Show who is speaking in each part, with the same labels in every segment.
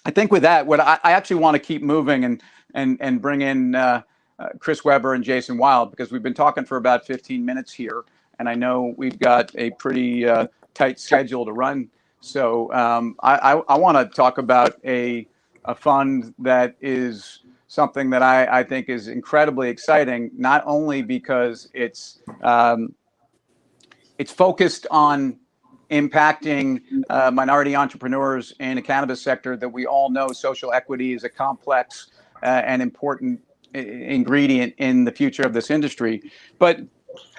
Speaker 1: I think with that, what I actually want to keep moving and bring in Chris Weber and Jason Wild, because we've been talking for about 15 minutes here, and I know we've got a pretty tight schedule to run. So I want to talk about a fund that is something that I think is incredibly exciting, not only because it's focused on impacting minority entrepreneurs in the cannabis sector that we all know social equity is a complex and important ingredient in the future of this industry. But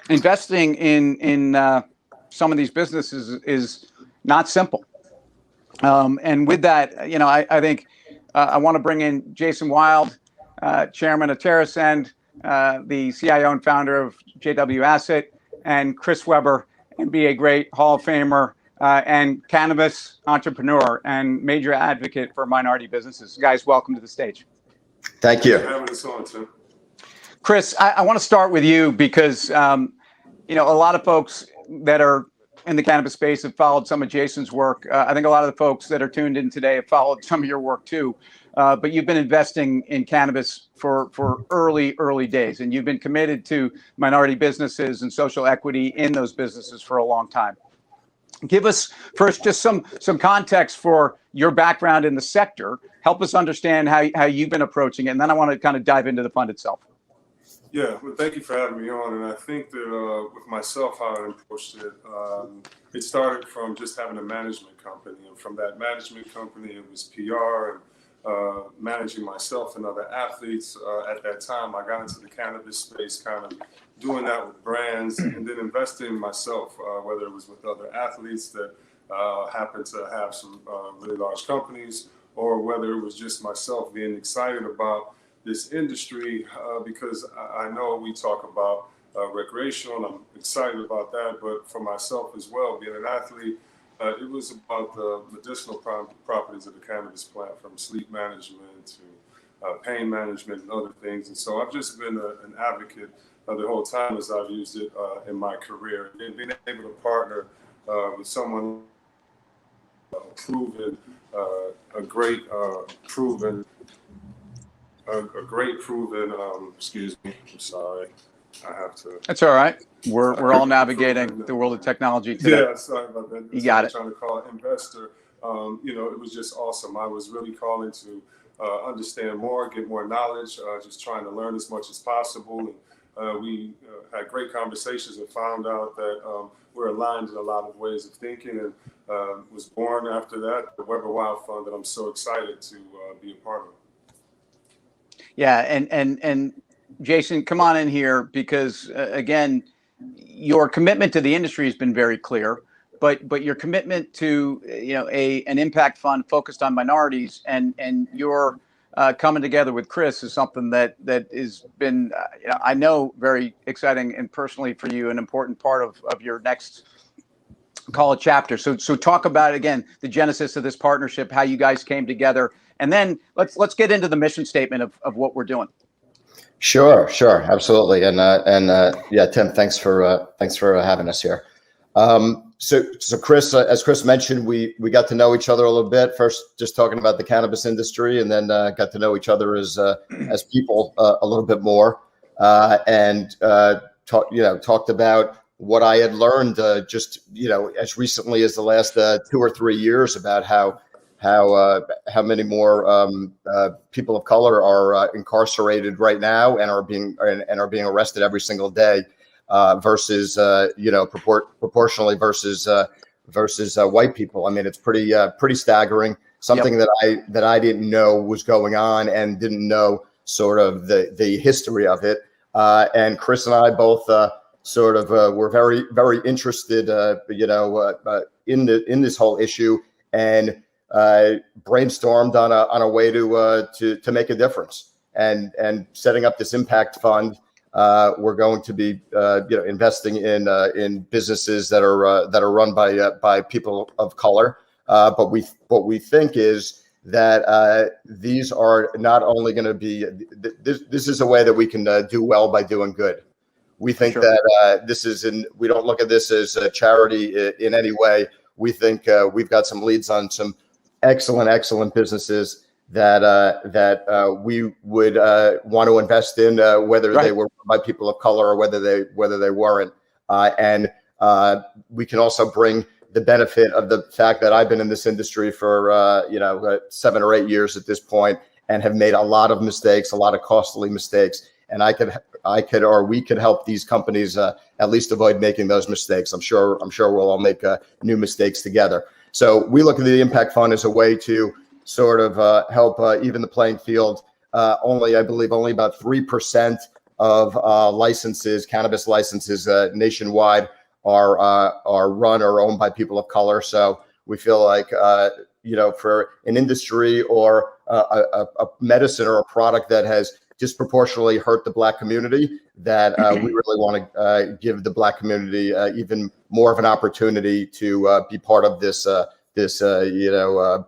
Speaker 1: investing in some of these businesses is not simple. And with that, I think I want to bring in Jason Wild, chairman of TerraSend, the CIO and founder of JW Asset, and Chris Weber, NBA great, Hall of Famer, and cannabis entrepreneur and major advocate for minority businesses. Guys, welcome to the stage.
Speaker 2: Thank you.
Speaker 3: Thanks for having us on, Tim.
Speaker 1: Chris, I want to start with you because, a lot of folks that are in the cannabis space have followed some of Jason's work. I think a lot of the folks that are tuned in today have followed some of your work too. But you've been investing in cannabis for early days, and you've been committed to minority businesses and social equity in those businesses for a long time. Give us first just some context for your background in the sector. Help us understand how you've been approaching it, and then I want to kind of dive into the fund itself.
Speaker 3: Yeah, well, thank you for having me on. And I think that with myself, how I approached it, it started from just having a management company. And from that management company, it was PR and managing myself and other athletes. At that time, I got into the cannabis space, kind of doing that with brands and then investing in myself, whether it was with other athletes that happened to have some really large companies, or whether it was just myself being excited about this industry, because I know we talk about recreational, and I'm excited about that, but for myself as well, being an athlete, it was about the medicinal properties of the cannabis plant, from sleep management to pain management and other things. And so I've just been an advocate the whole time as I've used it in my career, and being able to partner with someone proven, a great proven, excuse me, I'm sorry, I have to.
Speaker 1: That's all right. We're all navigating the world of technology today.
Speaker 3: Yeah, sorry about that.
Speaker 1: You got it.
Speaker 3: Trying to call it investor. It was just awesome. I was really calling to understand more, get more knowledge, just trying to learn as much as possible. And we had great conversations and found out that we're aligned in a lot of ways of thinking, and was born after that the Weber Wild Fund that I'm so excited to be a part of.
Speaker 1: Yeah, and Jason, come on in here because again, your commitment to the industry has been very clear, but your commitment to an impact fund focused on minorities and your coming together with Chris is something that has been I know very exciting, and personally for you an important part of your next, call it, chapter. So talk about again the genesis of this partnership, how you guys came together. And then let's get into the mission statement of what we're doing.
Speaker 2: Sure, absolutely. And yeah, Tim, thanks for having us here. So Chris, as Chris mentioned, we got to know each other a little bit. First, just talking about the cannabis industry, and then got to know each other as people a little bit more, and talked about what I had learned just as recently as the last 2 or 3 years about how many more people of color are incarcerated right now and are being arrested every single day, versus proportionally versus white people. I mean, it's pretty staggering. Something that I didn't know was going on and didn't know sort of the history of it. And Chris and I both were very, very interested in this whole issue, and brainstormed on a way to make a difference, and setting up this impact fund. We're going to be investing in businesses that are run by people of color. But what we think is that these are not only going to be this is a way that we can do well by doing good. We think that we don't look at this as a charity in any way. We think we've got some leads on some excellent businesses that we would want to invest in, whether
Speaker 1: Right.
Speaker 2: they were by people of color or whether they weren't. And we can also bring the benefit of the fact that I've been in this industry for 7 or 8 years at this point, and have made a lot of mistakes, a lot of costly mistakes. And we could help these companies at least avoid making those mistakes. I'm sure we'll all make new mistakes together. So we look at the Impact Fund as a way to sort of help even the playing field. I believe only about 3% of licenses, cannabis licenses nationwide are run or owned by people of color. So we feel like for an industry or a medicine or a product that has disproportionately hurt the Black community, that we really want to give the Black community even more of an opportunity to be part of this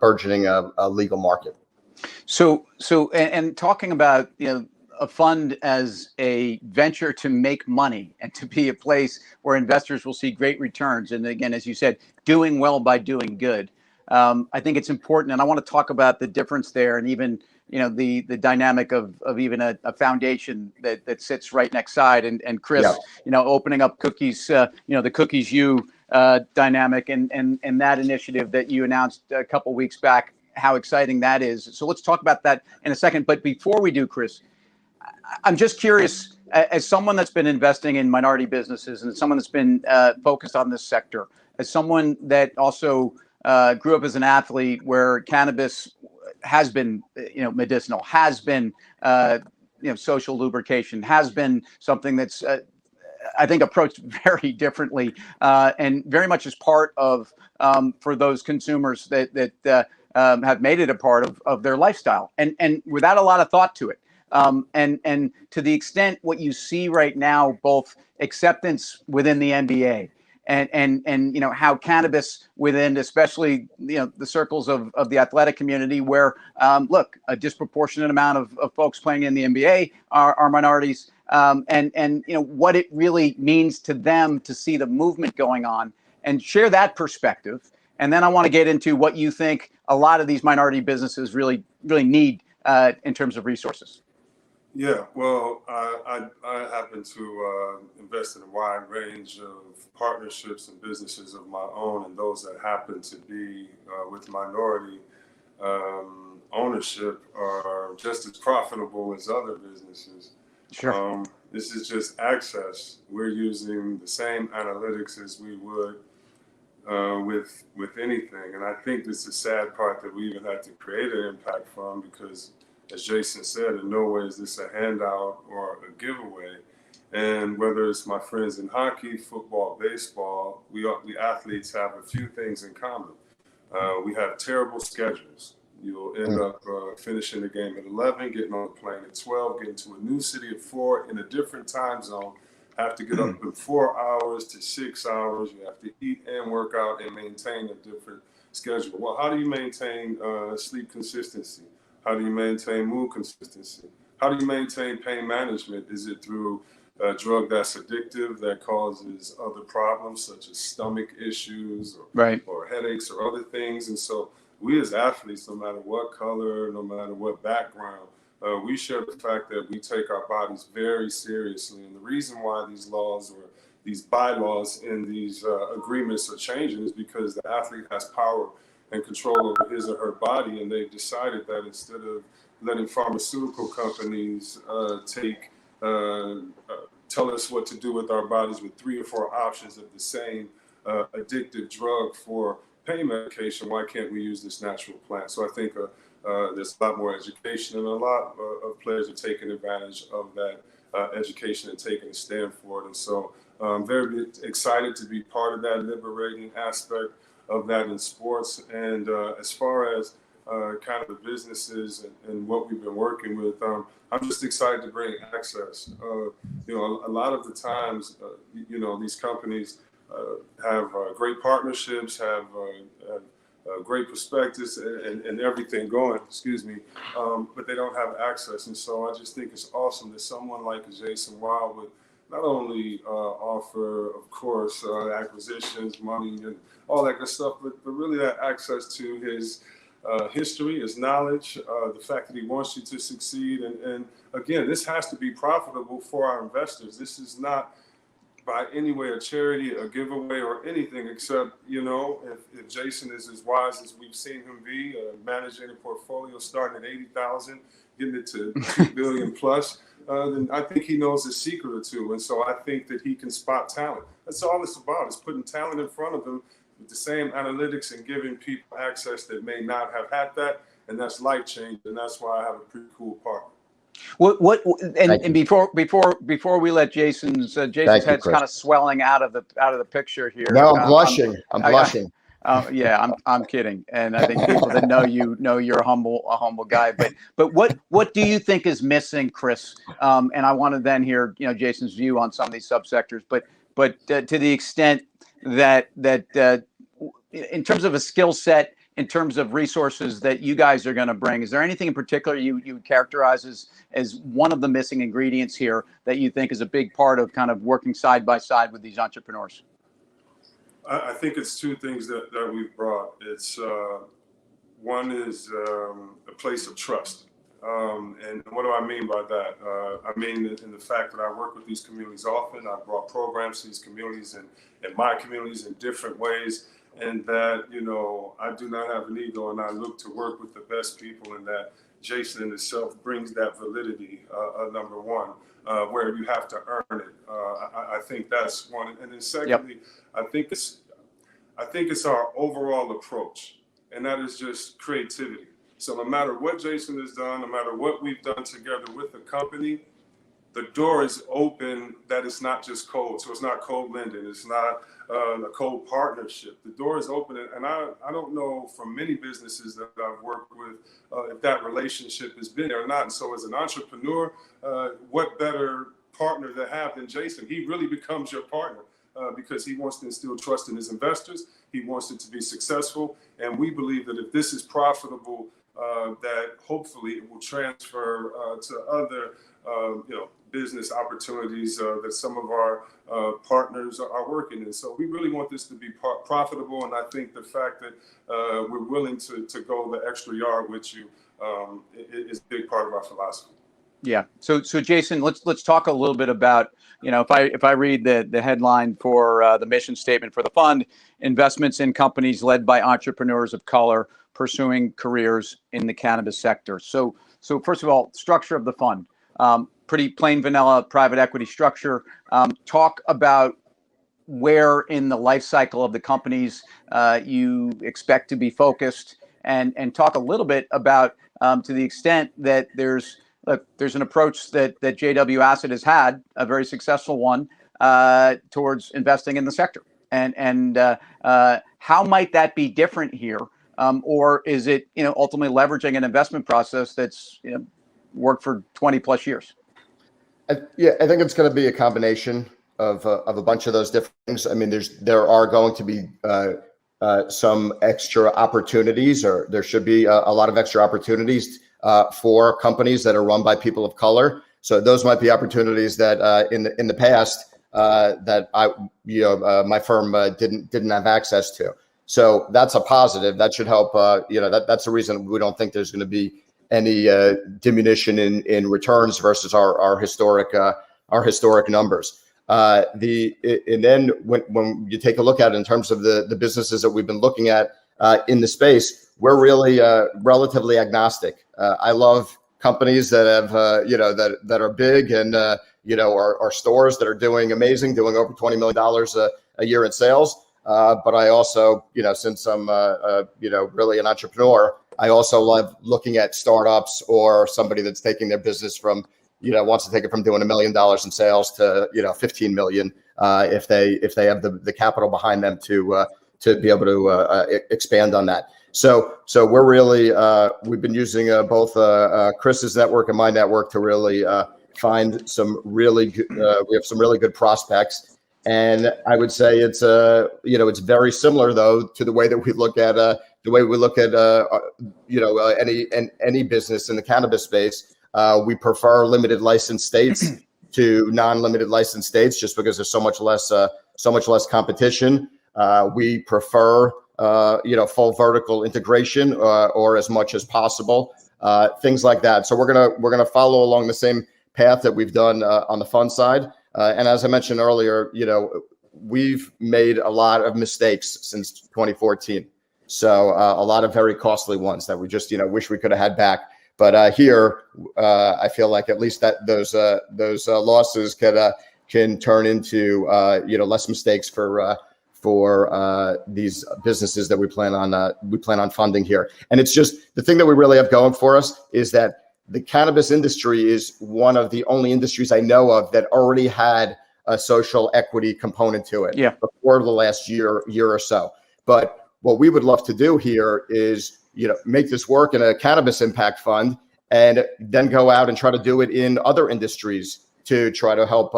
Speaker 2: burgeoning legal market. So
Speaker 1: talking about a fund as a venture to make money and to be a place where investors will see great returns, and again, as you said, doing well by doing good. I think it's important, and I want to talk about the difference there, and even the dynamic of even a foundation that sits right next side, and Chris, opening up cookies, the Cookies U dynamic, and that initiative that you announced a couple weeks back, how exciting that is. So let's talk about that in a second. But before we do, Chris, I'm just curious, as someone that's been investing in minority businesses and someone that's been focused on this sector, as someone that also grew up as an athlete where cannabis has been, medicinal, has been, social lubrication, has been something that's, I think, approached very differently and very much as part of, for those consumers that have made it a part of their lifestyle, and without a lot of thought to it. And to the extent what you see right now, both acceptance within the NBA and how cannabis within, especially the circles of the athletic community, where look, a disproportionate amount of folks playing in the NBA are minorities, and what it really means to them to see the movement going on, and share that perspective. And then I want to get into what you think a lot of these minority businesses really need in terms of resources.
Speaker 3: Yeah, well, I happen to invest in a wide range of partnerships and businesses of my own, and those that happen to be with minority ownership are just as profitable as other businesses.
Speaker 1: Sure.
Speaker 3: This is just access. We're using the same analytics as we would with anything, and I think this is the sad part, that we even had to create an impact fund, because, as Jason said, in no way is this a handout or a giveaway. And whether it's my friends in hockey, football, baseball, we athletes have a few things in common. We have terrible schedules. You'll end up finishing the game at 11, getting on the plane at 12, getting to a new city at 4 in a different time zone, have to get up in 4 hours to 6 hours. You have to eat and work out and maintain a different schedule. Well, how do you maintain sleep consistency? How do you maintain mood consistency? How do you maintain pain management? Is it through a drug that's addictive, that causes other problems such as stomach issues or headaches or other things? And so we as athletes, no matter what color, no matter what background, we share the fact that we take our bodies very seriously. And the reason why these laws or these bylaws and these agreements are changing is because the athlete has power and control over his or her body, and they've decided that instead of letting pharmaceutical companies tell us what to do with our bodies with 3 or 4 options of the same addictive drug for pain medication, why can't we use this natural plant? So I think there's a lot more education, and a lot of players are taking advantage of that education and taking a stand for it. And so I'm very excited to be part of that liberating aspect of that in sports. And as far as kind of the businesses and what we've been working with, I'm just excited to bring access. A lot of the times, these companies have great partnerships, have great prospectus and everything going, but they don't have access. And so I just think it's awesome that someone like Jason Wild would not only offer, of course, acquisitions, money, and all that good stuff, but really that access to his history, his knowledge, the fact that he wants you to succeed. And again, this has to be profitable for our investors. This is not by any way a charity, a giveaway, or anything except, if Jason is as wise as we've seen him be, managing a portfolio starting at 80,000, getting it to 2 billion plus, then I think he knows a secret or two. And so I think that he can spot talent. That's all it's about, is putting talent in front of him with the same analytics and giving people access that may not have had that. And that's life changing. And that's why I have a pretty cool partner.
Speaker 1: And before we let Jason's head's kind of swelling out of the picture here.
Speaker 2: No, I'm blushing. I'm blushing.
Speaker 1: Yeah, I'm kidding, and I think people that know you're a humble guy. But what do you think is missing, Chris? And I want to then hear Jason's view on some of these subsectors. But to the extent that in terms of a skill set, in terms of resources that you guys are going to bring, is there anything in particular you would characterize as one of the missing ingredients here that you think is a big part of kind of working side by side with these entrepreneurs?
Speaker 3: I think it's two things that we've brought. It's one is a place of trust. And what do I mean by that? I mean in the fact that I work with these communities often. I've brought programs to these communities and my communities in different ways. And that, I do not have an ego, and I look to work with the best people, and that Jason in itself brings that validity, number one, where you have to earn it. I think that's one. And then secondly, yep. I think it's our overall approach, and that is just creativity. So no matter what Jason has done, no matter what we've done together with the company, the door is open. That it's not just cold. So it's not cold lending. It's not a cold partnership. The door is open. And I don't know from many businesses that I've worked with if that relationship has been there or not. And so as an entrepreneur, what better partner to have than Jason? He really becomes your partner because he wants to instill trust in his investors. He wants it to be successful. And we believe that if this is profitable, that hopefully it will transfer to other business opportunities that some of our partners are working in. So we really want this to be profitable, and I think the fact that we're willing to go the extra yard with you is a big part of our philosophy.
Speaker 1: Yeah. So Jason, let's talk a little bit about, if I read the headline for the mission statement for the fund: investments in companies led by entrepreneurs of color pursuing careers in the cannabis sector. So first of all, structure of the fund. Pretty plain vanilla private equity structure. Talk about where in the life cycle of the companies you expect to be focused, and talk a little bit about to the extent that there's an approach that JW Asset has had, a very successful one, towards investing in the sector, and how might that be different here, or is it ultimately leveraging an investment process that's worked for 20 plus years?
Speaker 2: I think it's going to be a combination of a bunch of those different things. I mean, there are going to be some extra opportunities, or there should be a lot of extra opportunities for companies that are run by people of color. So those might be opportunities that in the past that my firm didn't have access to. So that's a positive. That should help. That's the reason we don't think there's going to be any diminution in returns versus our historic numbers. And then when you take a look at it in terms of the businesses that we've been looking at in the space, we're really relatively agnostic. I love companies that have that are big and are stores that are doing amazing, doing over $20 million a year in sales. But I also, since I'm really an entrepreneur, I also love looking at startups or somebody that's taking their business from, wants to take it from doing $1 million in sales to 15 million if they have the capital behind them to be able to expand on that. So we're really we've been using both Chris's network and my network to really find some really good, we have some really good prospects. And I would say it's it's very similar though to the way that we look at any business in the cannabis space. We prefer limited license states to non-limited license states just because there's so much less competition. We prefer full vertical integration or as much as possible, things like that. So we're gonna follow along the same path that we've done on the fund side. And as I mentioned earlier, we've made a lot of mistakes since 2014. So a lot of very costly ones that we just wish we could have had back. But here, I feel like at least that those losses can turn into less mistakes for these businesses that we plan on funding here. And it's just the thing that we really have going for us is that the cannabis industry is one of the only industries I know of that already had a social equity component to it before the last year or so. But what we would love to do here is, make this work in a cannabis impact fund and then go out and try to do it in other industries to try to help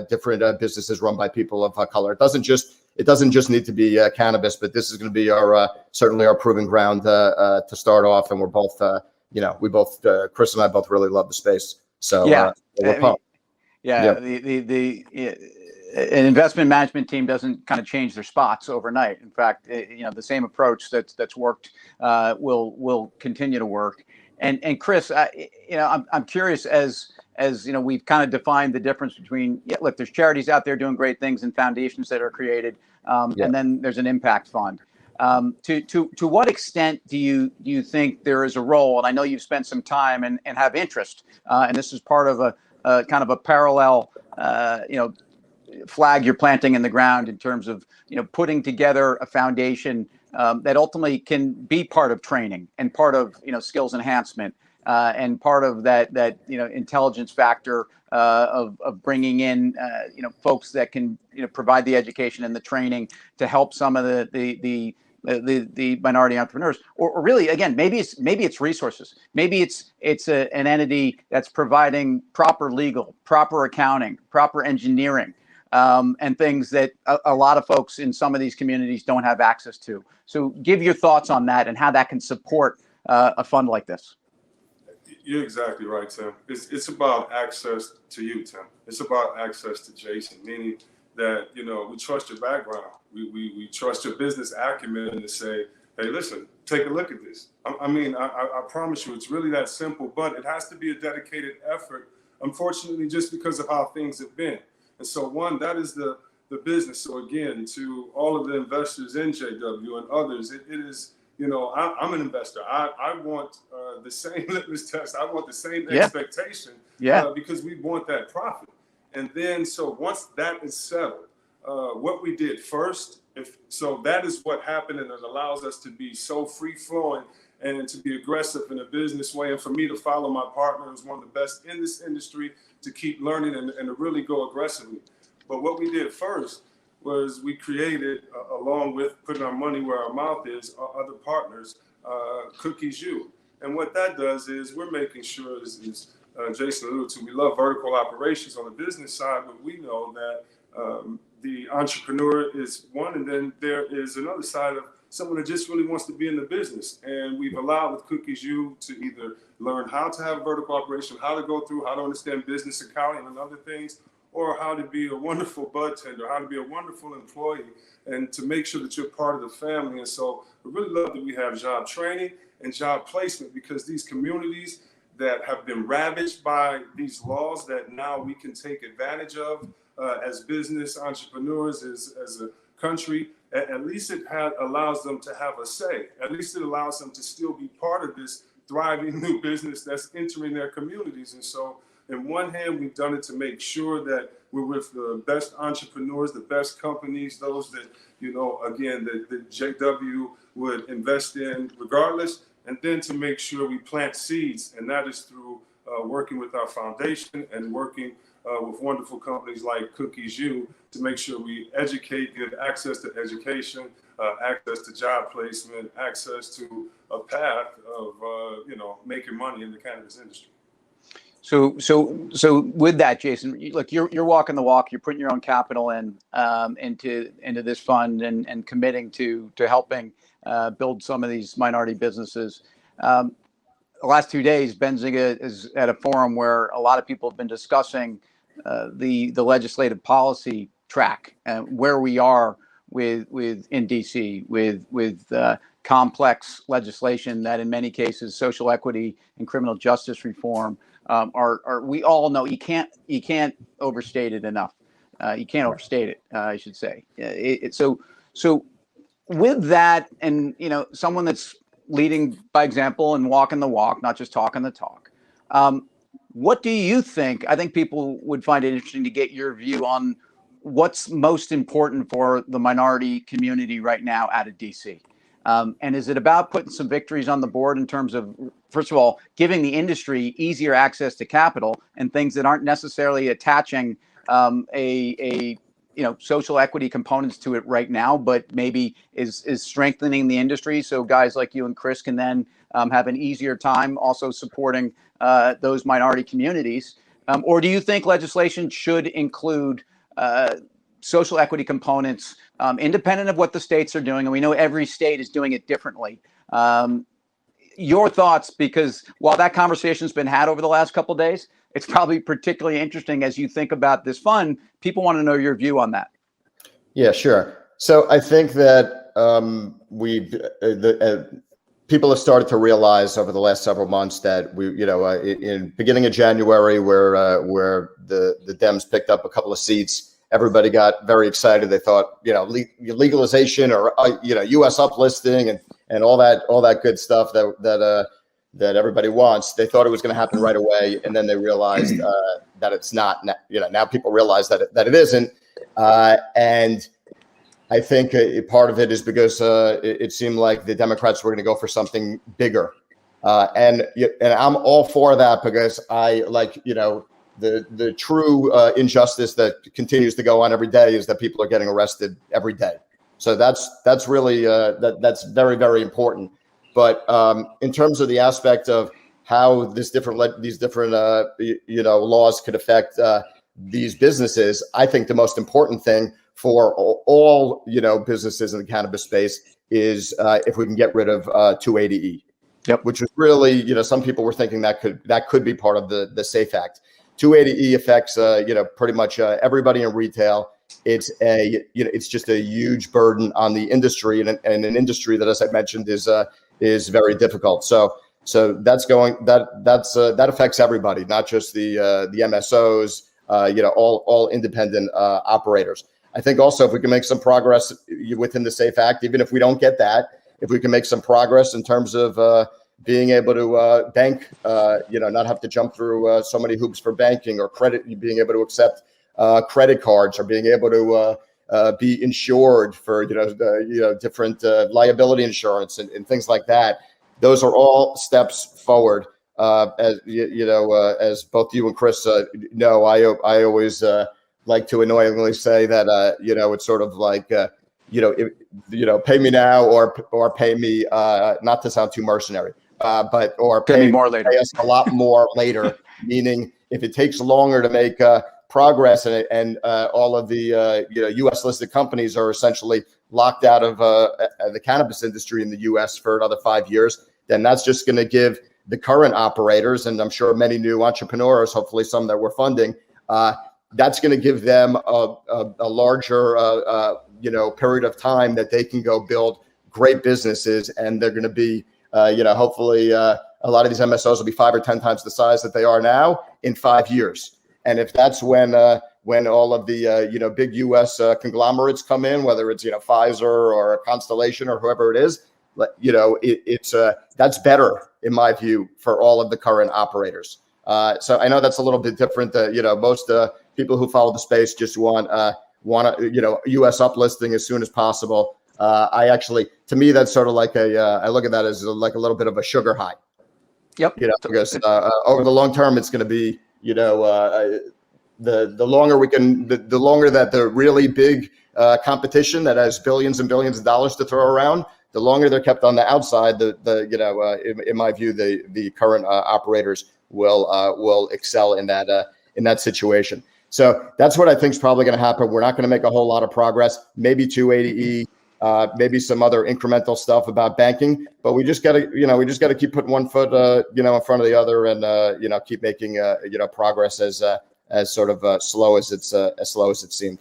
Speaker 2: different businesses run by people of color. It doesn't just need to be cannabis, but this is going to be certainly our proving ground to start off. And we're both, Chris and I both really love the space. So we're pumped.
Speaker 1: An investment management team doesn't kind of change their spots overnight. In fact, the same approach that's worked will continue to work. And Chris, I'm curious as we've kind of defined the difference between look, there's charities out there doing great things and foundations that are created, and then there's an impact fund. To what extent do you think there is a role? And I know you've spent some time and have interest, and this is part of a kind of a parallel, flag you're planting in the ground in terms of putting together a foundation that ultimately can be part of training and part of skills enhancement and part of that intelligence factor of bringing in folks that can provide the education and the training to help some of the minority entrepreneurs, or really, again, maybe it's resources. Maybe it's an entity that's providing proper legal, proper accounting, proper engineering, and things that a lot of folks in some of these communities don't have access to. So give your thoughts on that and how that can support a fund like this.
Speaker 3: You're exactly right, Tim. It's about access to you, Tim. It's about access to Jason, meaning that, we trust your background. We trust your business acumen to say, hey, listen, take a look at this. I promise you, it's really that simple, but it has to be a dedicated effort, unfortunately, just because of how things have been. And so that is the business. So again, to all of the investors in JW and others, it is, I'm an investor. I want the same litmus test. I want the same expectation because we want that profit. And then, so once that is settled, what we did first, that is what happened, and it allows us to be so free flowing and to be aggressive in a business way. And for me to follow my partner, who's one of the best in this industry, to keep learning and to really go aggressively. But what we did first was we created, along with putting our money where our mouth is, our other partners, Cookies U. And what that does is we're making sure, as Jason alluded to, we love vertical operations on the business side, but we know that the entrepreneur is one, and then there is another side of someone that just really wants to be in the business. And we've allowed with Cookies U to either learn how to have vertical operation, how to go through, how to understand business accounting and other things, or how to be a wonderful bud tender, how to be a wonderful employee, and to make sure that you're part of the family. And so we really love that we have job training and job placement, because these communities that have been ravaged by these laws that now we can take advantage of as business entrepreneurs, as a country, at least it allows them to have a say. At least it allows them to still be part of this thriving new business that's entering their communities. And so in one hand, we've done it to make sure that we're with the best entrepreneurs, the best companies, those that, again, that JW would invest in regardless, and then to make sure we plant seeds. And that is through working with our foundation and working with wonderful companies like Cookies U to make sure we educate, give access to education, access to job placement, access to a path of, making money in the cannabis industry.
Speaker 1: So with that, Jason, look, you're walking the walk. You're putting your own capital into this fund and committing to helping build some of these minority businesses. The last 2 days, Benzinga is at a forum where a lot of people have been discussing the legislative policy track and where we are in DC with complex legislation that in many cases social equity and criminal justice reform are we all know you can't overstate it enough. You can't overstate it, I should say. So with that, and someone that's leading by example and walking the walk, not just talking the talk. What do you think? I think people would find it interesting to get your view on what's most important for the minority community right now out of DC. And is it about putting some victories on the board in terms of, first of all, giving the industry easier access to capital and things that aren't necessarily attaching social equity components to it right now, but maybe is strengthening the industry so guys like you and Chris can then have an easier time also supporting those minority communities? Or do you think legislation should include social equity components independent of what the states are doing? And we know every state is doing it differently. Your thoughts, because while that conversation's been had over the last couple of days, it's probably particularly interesting as you think about this fund. People want to know your view on that.
Speaker 2: Yeah, sure. So I think that people have started to realize over the last several months that in beginning of January, where the Dems picked up a couple of seats, everybody got very excited. They thought, legalization or U.S. uplisting and all that good stuff that everybody wants. They thought it was going to happen right away, and then they realized that it's not. Now people realize that it isn't, and I think part of it is because it seemed like the Democrats were going to go for something bigger, and I'm all for that because I like the true injustice that continues to go on every day is that people are getting arrested every day. So that's really that's very, very important. But in terms of the aspect of how these different laws could affect these businesses, I think the most important thing for all businesses in the cannabis space is if we can get rid of 280E.
Speaker 1: Yep.
Speaker 2: Which is really some people were thinking that could be part of the SAFE Act. 280E affects pretty much everybody in retail. It's just a huge burden on the industry and an industry that, as I mentioned, is very difficult. So that affects everybody, not just the MSOs, all independent operators. I think also if we can make some progress within the SAFE Act, even if we don't get that, if we can make some progress in terms of being able to bank, not have to jump through so many hoops for banking or credit, being able to accept credit cards or being able to be insured for different liability insurance and things like that. Those are all steps forward. As both you and Chris know, I always like to annoyingly say that it's sort of like pay me now or pay me not to sound too mercenary, but pay
Speaker 1: me more later.
Speaker 2: Pay us a lot more later. Meaning, if it takes longer to make progress and all of the U.S. listed companies are essentially locked out of the cannabis industry in the U.S. for another 5 years, then that's just going to give the current operators, and I'm sure many new entrepreneurs, hopefully some that we're funding, that's going to give them a larger period of time that they can go build great businesses, and they're going to be hopefully a lot of these MSOs will be 5 or 10 times the size that they are now in 5 years. And if that's when all of the big U.S. conglomerates come in, whether it's Pfizer or Constellation or whoever it is, that's better in my view for all of the current operators. So I know that's a little bit different. Most people who follow the space just want U.S. uplisting as soon as possible. To me, that's sort of like I look at that as like a little bit of a sugar high.
Speaker 1: Yep.
Speaker 2: Because over the long term, it's going to be the longer that the really big competition that has billions and billions of dollars to throw around, the longer they're kept on the outside, in my view, the current operators will excel in that situation. So that's what I think is probably going to happen. We're not going to make a whole lot of progress. Maybe 280E, maybe some other incremental stuff about banking, but we just got to keep putting one foot in front of the other and keep making progress as sort of slow as it seemed.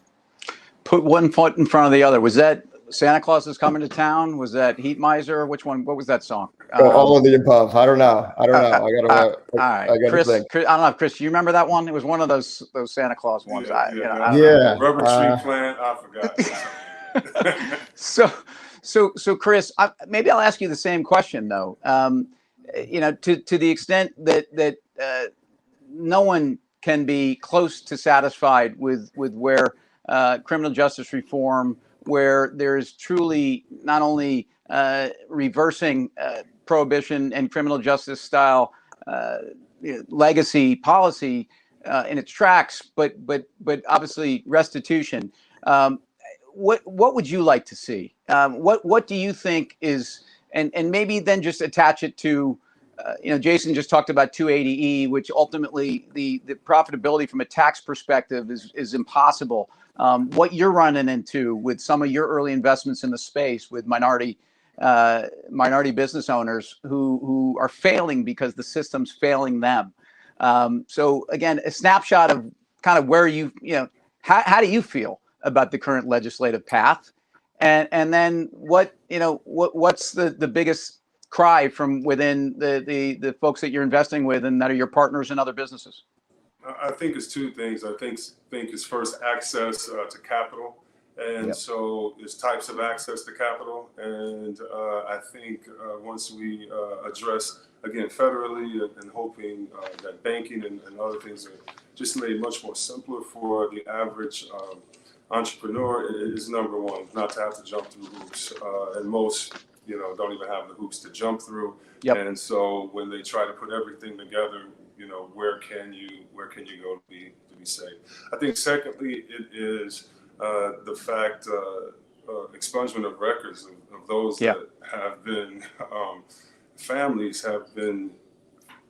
Speaker 1: put one foot in front of the other. Was that Santa Claus is Coming to Town? Was that Heat Miser? Which one? What was that song?
Speaker 2: All of the above. I don't know. I
Speaker 1: All right,
Speaker 2: gotta
Speaker 1: Chris,
Speaker 2: think.
Speaker 1: Chris. I don't know, Chris. Do you remember that one? It was one of those Santa Claus ones.
Speaker 3: Yeah. Rubber Tree Plant. I forgot.
Speaker 1: So Chris, maybe I'll ask you the same question though. To the extent that no one can be close to satisfied with where criminal justice reform, where there is truly not only reversing prohibition and criminal justice style legacy policy in its tracks, but obviously restitution. What would you like to see? What do you think is, and maybe then just attach it to, Jason just talked about 280E, which ultimately the profitability from a tax perspective is impossible. What you're running into with some of your early investments in the space with minority business owners who are failing because the system's failing them. So again, a snapshot of kind of where how do you feel about the current legislative path, and then what's the biggest cry from within the folks that you're investing with and that are your partners in other businesses?
Speaker 3: I think it's two things. I think it's first access to capital, and so there's types of access to capital, and I think once we address again federally and hoping that banking and other things are just made much more simpler for the average entrepreneur is number one, not to have to jump through hoops, and most don't even have the hoops to jump through. And so when they try to put everything together, where can you go to be safe? I think secondly, it is the fact expungement of records of those that have been families have been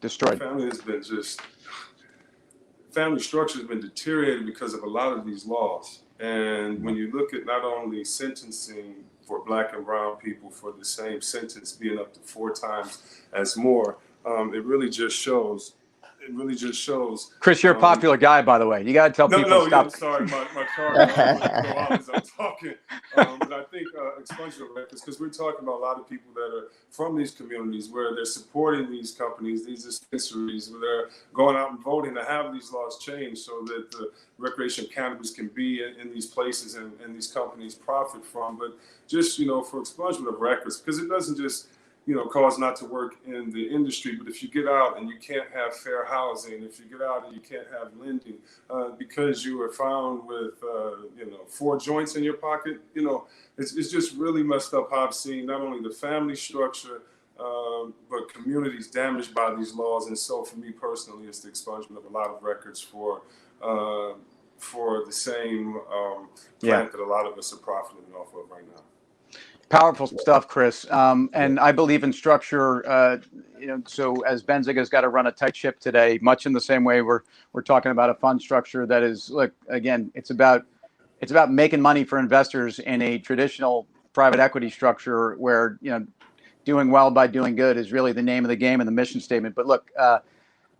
Speaker 1: destroyed.
Speaker 3: Family structure has been deteriorated because of a lot of these laws. And when you look at not only sentencing for Black and brown people for the same sentence being up to 4 times as more, it really just shows.
Speaker 1: Chris, you're a popular guy, by the way. You got to tell people to stop.
Speaker 3: I'm sorry, my car went off as I'm talking. But I think expungement of records, because we're talking about a lot of people that are from these communities where they're supporting these companies, these dispensaries, where they're going out and voting to have these laws changed so that the recreational cannabis can be in these places and these companies profit from. But just, for expungement of records, because it doesn't just cause not to work in the industry. But if you get out and you can't have fair housing, if you get out and you can't have lending, because you were found with, 4 joints in your pocket, it's just really messed up how I've seen not only the family structure, but communities damaged by these laws. And so for me personally, it's the expungement of a lot of records for the same plant that a lot of us are profiting off of right now.
Speaker 1: Powerful stuff, Chris. And I believe in structure. So as Benzinga's got to run a tight ship today, much in the same way we're talking about a fund structure that is, look, again, it's about making money for investors in a traditional private equity structure where doing well by doing good is really the name of the game and the mission statement. But look,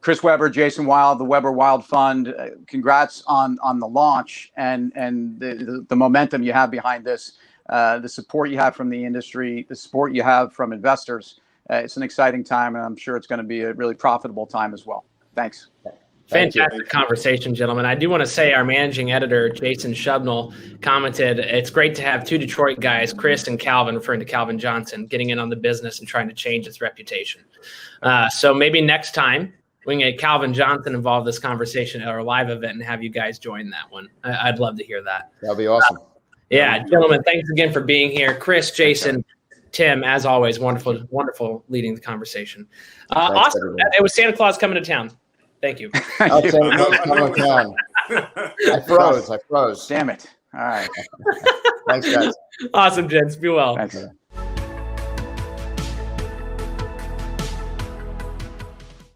Speaker 1: Chris Weber, Jason Wild, the Weber Wild Fund, congrats on the launch and the momentum you have behind this. The support you have from the industry, the support you have from investors. It's an exciting time, and I'm sure it's going to be a really profitable time as well. Thanks.
Speaker 4: Fantastic conversation, gentlemen. I do want to say our managing editor, Jason Shubnell, commented, it's great to have 2 Detroit guys, Chris and Calvin, referring to Calvin Johnson, getting in on the business and trying to change its reputation. So maybe next time we can get Calvin Johnson involved in this conversation at our live event and have you guys join that one. I'd love to hear that.
Speaker 2: That'll be awesome.
Speaker 4: Yeah, gentlemen, thanks again for being here. Chris, Jason, Tim, as always, wonderful leading the conversation. Awesome. It was Santa Claus coming to town. Thank you.
Speaker 2: I froze.
Speaker 1: Damn it. All right.
Speaker 2: Thanks, guys.
Speaker 4: Awesome, gents. Be well.
Speaker 1: Thanks.